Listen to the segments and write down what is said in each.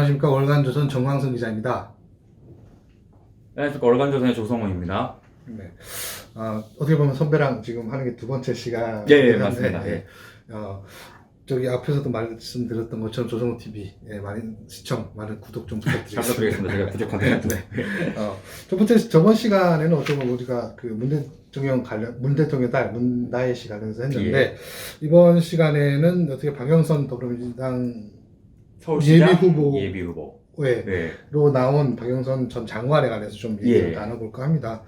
안녕하십니까. 월간조선 정광석 기자입니다. 안녕하십니까. 월간조선의 조성호입니다. 네. 어떻게 보면 선배랑 지금 하는 게 두 번째 시간이긴 예, 한데, 맞습니다. 예. 저기 앞에서도 말씀드렸던 것처럼 조성호 TV 많은 시청, 많은 구독 좀 잘 부탁드리겠습니다. 부탁드리겠습니다. 제가 부족한 데 네. 저번 시간에는 어쩌면 우리가 그 문 대통령 딸 문다혜 씨 관련해서 했는데, 이번 시간에는 어떻게 박영선 더불어민주당 서울시장 예비 후보. 예비 후보. 네. 네. 로 나온 박영선 전 장관에 관해서 좀 예. 얘기를 나눠볼까 합니다.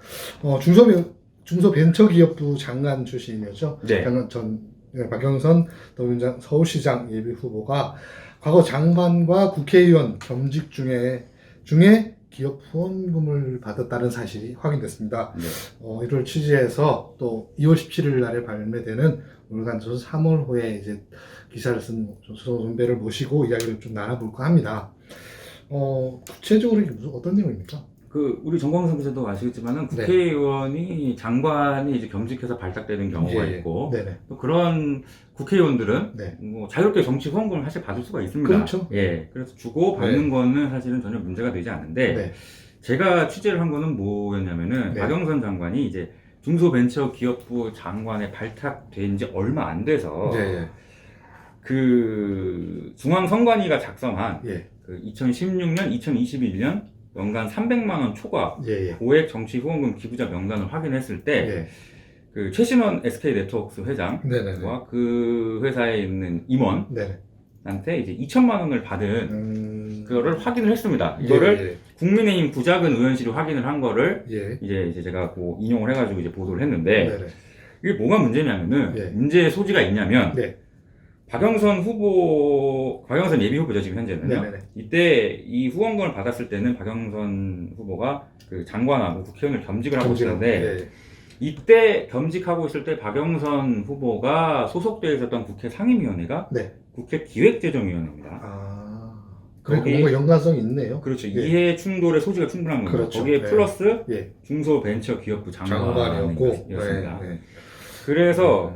중소벤처기업부 장관 출신이었죠. 네. 박영선 더민주당 서울시장 예비 후보가 과거 장관과 국회의원 겸직 중에 기업 후원금을 받았다는 사실이 확인됐습니다. 네. 이를 취재해서 또 2월 17일 날에 발매되는 월간조선 3월호에 이제 기사를 쓴 조성호 선배를 모시고 이야기를 좀 나눠볼까 합니다. 구체적으로 이게 어떤 내용입니까? 우리 정광석 기자도 아시겠지만은 네. 국회의원이 장관이 이제 겸직해서 발탁되는 경우가 예. 있고 네네. 또 그런 국회의원들은 네. 뭐 자유롭게 정치 후원금을 사실 받을 수가 있습니다. 그렇죠. 예. 그래서 주고 받는 거는 사실은 전혀 문제가 되지 않는데 네. 제가 취재를 한 거는 뭐였냐면은 네. 박영선 장관이 이제 중소벤처기업부 장관에 발탁된 지 얼마 안 돼서 네. 그 중앙선관위가 작성한 예. 그 2016년, 2021년 연간 300만 원 초과 예. 고액 정치 후원금 기부자 명단을 확인했을 때 예. 그 최신원 SK네트워크스 회장과 네네네. 그 회사에 있는 임원한테 네. 이제 2천만 원을 받은 그거를 확인을 했습니다. 예. 이거를 국민의힘 구작은 의원실이 확인을 한 거를 예. 이제 제가 인용을 해가지고 이제 보도를 했는데 네네. 이게 뭐가 문제냐면은 예. 문제의 소지가 있냐면 네. 박영선 예비 후보죠, 지금 현재는요. 네네네. 이때 이 후원금을 받았을 때는 박영선 후보가 그 장관하고 국회의원을 겸직을 하고 있었는데 예. 이때 겸직하고 있을 때 박영선 후보가 소속되어 있었던 국회 상임위원회가 네. 국회 기획재정위원회입니다. 그러니까 거기- 뭔가 연관성이 있네요. 그렇죠. 예. 이해 충돌의 소지가 충분한 겁니다. 그렇죠. 거기에 네. 플러스 예. 중소벤처기업부 장관이었고. 장관이었습니다. 네. 그래서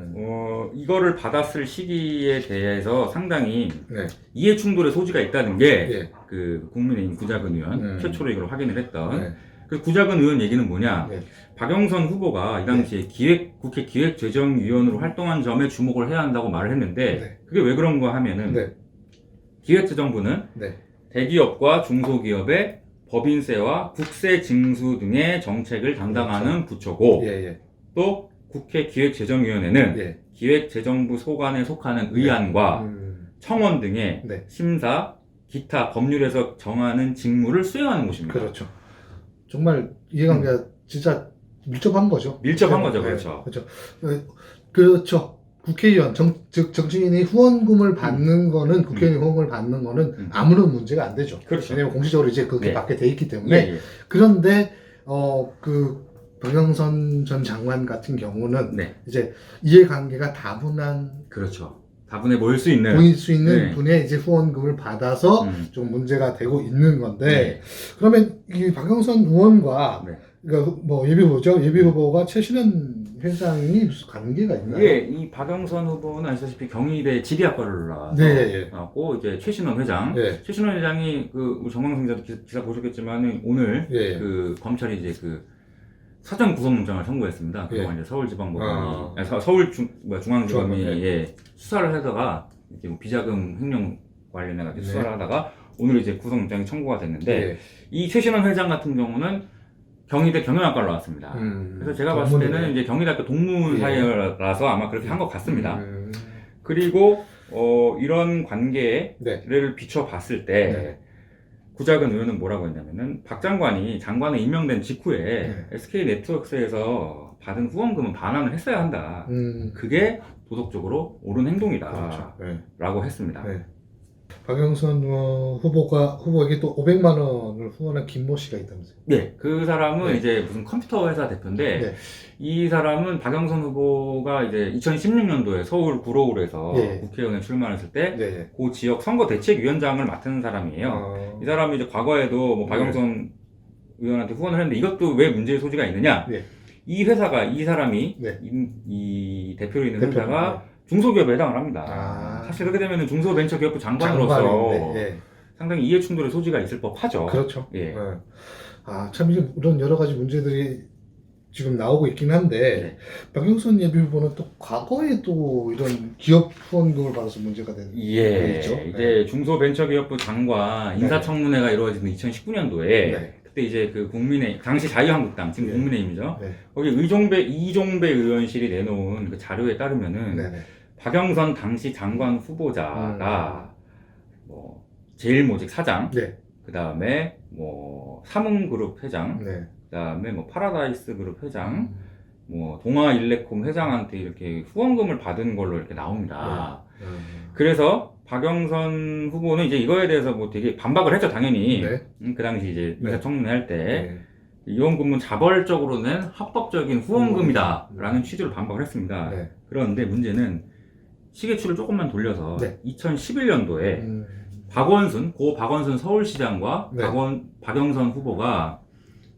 이거를 받았을 시기에 대해서 상당히 네. 이해 충돌의 소지가 있다는 게 예. 그 국민의힘 구작은 의원 최초로 이걸 확인을 했던 네. 그 구작은 의원 얘기는 뭐냐? 네. 박영선 후보가 이 당시에 국회 기획재정위원으로 활동한 점에 주목을 해야 한다고 말을 했는데 네. 그게 왜 그런가 하면은 네. 기획재정부는 네. 대기업과 중소기업의 법인세와 국세 징수 등의 정책을 담당하는 부처고 예. 또 국회 기획재정위원회는 예. 기획재정부 소관에 속하는 의안과 청원 등의 네. 심사, 기타 법률에서 정하는 직무를 수행하는 곳입니다. 그렇죠. 정말 이해관계가 진짜 밀접한 거죠. 밀접한 거죠, 네. 그렇죠. 그렇죠. 국회의원, 즉 정치인이 후원금을 받는 거는 국회의원이 후원금을 받는 거는 아무런 문제가 안 되죠. 그렇죠. 왜냐면 공식적으로 이제 그렇게 네. 받게 돼 있기 때문에. 예. 그런데 박영선 전 장관 같은 경우는 네, 이제 이해관계가 다분한 그렇죠. 다분해 보일 수 있는. 보일 수 있는 네. 분의 이제 후원금을 받아서 좀 문제가 되고 있는 건데, 네. 그러면 이 박영선 의원과 네. 그러니까 뭐 예비 후보가 최신원 회장이 무슨 관계가 있나요? 예, 이 박영선 후보는 아시다시피 경희대 지리학과를 나와서 네. 나왔고 이제 최신원 회장, 네. 최신원 회장이 우리 정광승 기자도 기사 보셨겠지만 오늘 예. 그 검찰이 이제 그 사전 구속영장을 선고했습니다. 그동안 이제 서울지방법원이 중앙지검이 예, 수사를 하다가 이제 뭐 비자금 횡령 관련해가지고 수사를 하다가 오늘 이제 구속영장이 청구가 됐는데 이 최신원 회장 같은 경우는 경희대 경영학과를 나왔습니다. 그래서 제가 봤을 때는 이제 경희대학교 동문 사이라서 아마 그렇게 한 것 같습니다. 그리고 이런 관계를 비춰봤을 때 구작은 의원은 뭐라고 했냐면은 박 장관이 장관에 임명된 직후에 SK네트워크스에서 받은 후원금은 반환을 했어야 한다. 그게 도덕적으로 옳은 행동이다. 그렇죠. 라고 했습니다. 네. 박영선 후보에게 또 500만 원을 후원한 김모 씨가 있다면서요? 네, 그 사람은 네. 이제 무슨 컴퓨터 회사 대표인데 네. 이 사람은 박영선 후보가 이제 2016년도에 서울 구로울에서 국회의원에 출마했을 때 그 지역 선거대책위원장을 맡은 사람이에요. 이 사람이 이제 과거에도 뭐 박영선 의원한테 후원을 했는데 이것도 왜 문제의 소지가 있느냐? 이 회사가 이 사람이 이 대표로 있는 회사가 중소기업에 해당을 합니다. 사실 그렇게 되면 중소벤처기업부 장관으로서 상당히 이해 충돌의 소지가 있을 법하죠. 그렇죠. 예. 참 이런 여러 가지 문제들이 지금 나오고 있긴 한데 박영선 예비후보는 또 과거에 또 이런 기업 후원금을 받아서 문제가 된 게 있죠. 이제 중소벤처기업부 장관 인사청문회가 이루어진 2019년도에 그때 이제 그 당시 자유한국당 지금 국민의힘이죠. 거기 이종배 의원실이 내놓은 그 자료에 따르면은 박영선 당시 장관 후보자가 뭐 제일모직 사장, 그 다음에 뭐 삼흥그룹 회장, 그 다음에 뭐 파라다이스 그룹 회장, 뭐 동아일레콤 회장한테 이렇게 후원금을 받은 걸로 이렇게 나옵니다. 그래서 박영선 후보는 이제 이거에 대해서 뭐 되게 반박을 했죠, 당연히. 그 당시 이제 인사청문회 할 때 이원금은 자발적으로 낸 합법적인 후원금이다라는 취지로 반박을 했습니다. 그런데 문제는 시계추를 조금만 돌려서 2011년도에 고 박원순 서울시장과 박영선 후보가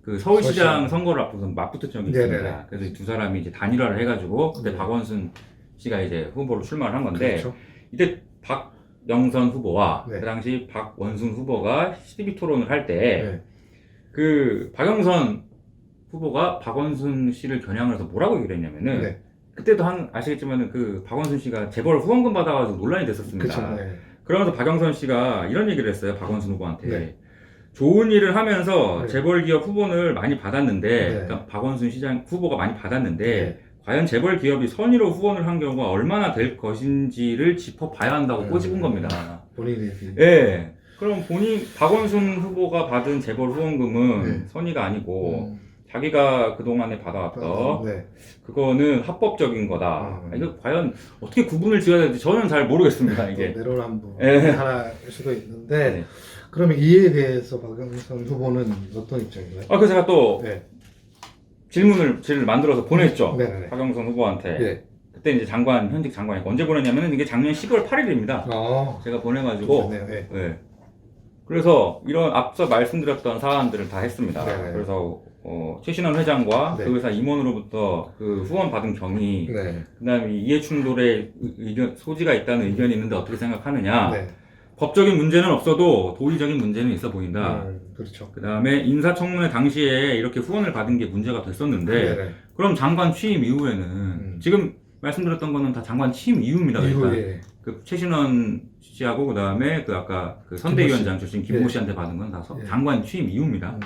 그 서울시장 선거를 앞두고 맞붙은 적이 있습니다. 그래서 이 두 사람이 이제 단일화를 해가지고 그때 박원순 씨가 이제 후보로 출마를 한 건데 이때 박영선 후보와 그 당시 박원순 후보가 TV 토론을 할 때 그 박영선 후보가 박원순 씨를 겨냥을 해서 뭐라고 얘기를 했냐면은 그때도 아시겠지만은 그 박원순 씨가 재벌 후원금 받아가지고 논란이 됐었습니다. 그러면서 박영선 씨가 이런 얘기를 했어요. 박원순 후보한테. 좋은 일을 하면서 재벌 기업 후원을 많이 받았는데, 그러니까 박원순 시장 후보가 많이 받았는데, 과연 재벌 기업이 선의로 후원을 한 경우가 얼마나 될 것인지를 짚어봐야 한다고 꼬집은 겁니다. 본인이. 그럼 박원순 후보가 받은 재벌 후원금은 선의가 아니고, 자기가 그동안에 받아왔던 그거는 합법적인 거다. 이거 과연 어떻게 구분을 지어야 되는지 저는 잘 모르겠습니다. 이게 내로남불 하나일 수도 있는데 그러면 이에 대해서 박영선 후보는 어떤 입장인가요? 그래서 제가 또 질문을 만들어서 보냈죠. 박영선 후보한테. 그때 이제 현직 장관이 언제 보냈냐면은 이게 작년 12월 8일입니다. 제가 보내가지고 그래서 이런 앞서 말씀드렸던 사안들을 다 했습니다. 그래서 최신원 회장과 그 회사 임원으로부터 그 후원 받은 경위, 그다음에 이해 충돌의 소지가 있다는 의견이 있는데 어떻게 생각하느냐. 법적인 문제는 없어도 도의적인 문제는 있어 보인다. 그다음에 인사청문회 당시에 이렇게 후원을 받은 게 문제가 됐었는데, 그럼 장관 취임 이후에는 지금 말씀드렸던 거는 다 장관 취임 이후입니다. 그러니까 그 최신원 씨하고 그다음에 그 아까 그 선대위원장 출신 김모 씨한테 받은 건 다 장관 취임 이후입니다.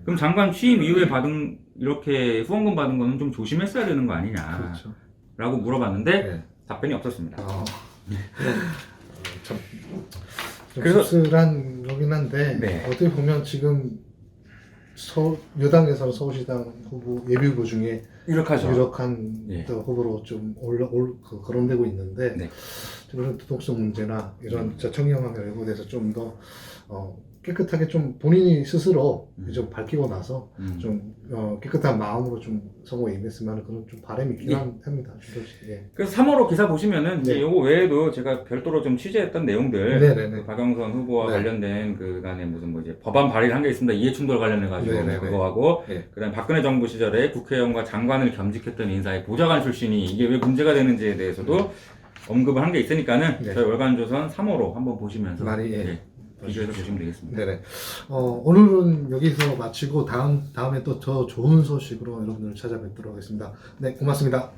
그럼 장관 취임 이후에 이렇게 후원금 받은 거는 좀 조심했어야 되는 거 아니냐 라고 물어봤는데 답변이 없었습니다. 좀 씁쓸한 거긴 한데 어떻게 보면 지금 여당에서는 서울시장 후보 예비후보 중에 유력한 후보로 좀 거론되고 있는데 이런 도덕성 문제나 이런 청렴한 결과에 대해서 좀 더 깨끗하게 좀 본인이 스스로 좀 밝히고 나서 좀 깨끗한 마음으로 좀 선거에 임했으면 그런 좀 바람이 있긴 합니다. 그래서 3월호 기사 보시면은 이제 요거 외에도 제가 별도로 좀 취재했던 내용들, 그 박영선 후보와 관련된 그간에 무슨 뭐 이제 법안 발의를 한 게 있습니다. 이해충돌 관련해가지고 그거하고 그다음 박근혜 정부 시절에 국회의원과 장관을 겸직했던 인사의 보좌관 출신이 이게 왜 문제가 되는지에 대해서도 언급을 한 게 있으니까는 저희 월간조선 3호로 한번 보시면서 비교해서 보시면 되겠습니다. 오늘은 여기서 마치고 다음에 또 더 좋은 소식으로 여러분들을 찾아뵙도록 하겠습니다. 고맙습니다.